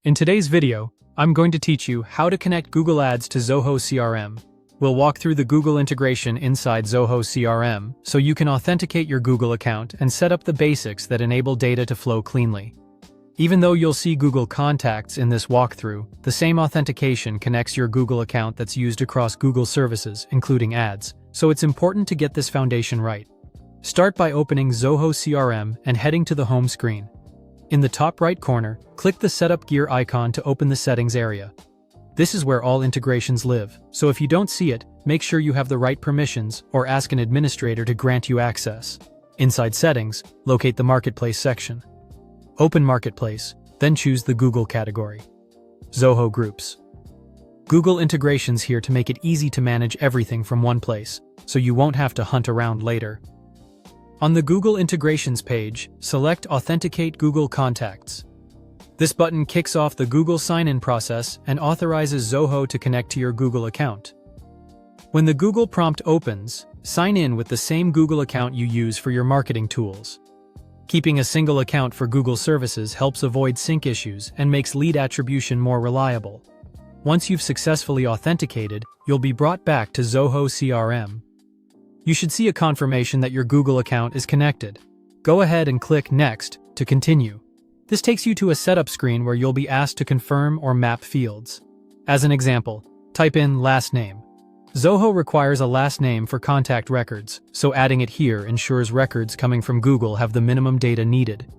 In today's video, I'm going to teach you how to connect Google Ads to Zoho CRM. We'll walk through the Google integration inside Zoho CRM so you can authenticate your Google account and set up the basics that enable data to flow cleanly. Even though you'll see Google Contacts in this walkthrough, the same authentication connects your Google account that's used across Google services, including ads, so it's important to get this foundation right. Start by opening Zoho CRM and heading to the home screen. In the top right corner, click the Setup Gear icon to open the Settings area. This is where all integrations live, so if you don't see it, make sure you have the right permissions or ask an administrator to grant you access. Inside Settings, locate the Marketplace section. Open Marketplace, then choose the Google category. Zoho Groups. Google Integrations here to make it easy to manage everything from one place, so you won't have to hunt around later. On the Google Integrations page, select Authenticate Google Contacts. This button kicks off the Google sign-in process and authorizes Zoho to connect to your Google account. When the Google prompt opens, sign in with the same Google account you use for your marketing tools. Keeping a single account for Google services helps avoid sync issues and makes lead attribution more reliable. Once you've successfully authenticated, you'll be brought back to Zoho CRM. You should see a confirmation that your Google account is connected. Go ahead and click Next to continue. This takes you to a setup screen where you'll be asked to confirm or map fields. As an example, type in last name. Zoho requires a last name for contact records, so adding it here ensures records coming from Google have the minimum data needed.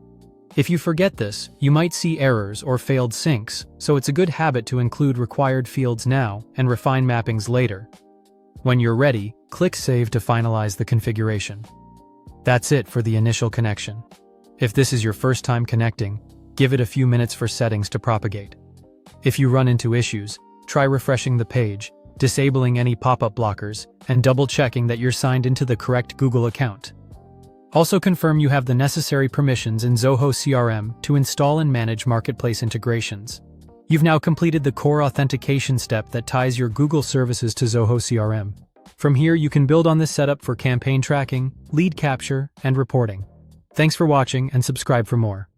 If you forget this, you might see errors or failed syncs, so it's a good habit to include required fields now and refine mappings later. When you're ready, click Save to finalize the configuration. That's it for the initial connection. If this is your first time connecting, give it a few minutes for settings to propagate. If you run into issues, try refreshing the page, disabling any pop-up blockers, and double-checking that you're signed into the correct Google account. Also confirm you have the necessary permissions in Zoho CRM to install and manage marketplace integrations. You've now completed the core authentication step that ties your Google services to Zoho CRM. From here, you can build on this setup for campaign tracking, lead capture, and reporting. Thanks for watching and subscribe for more.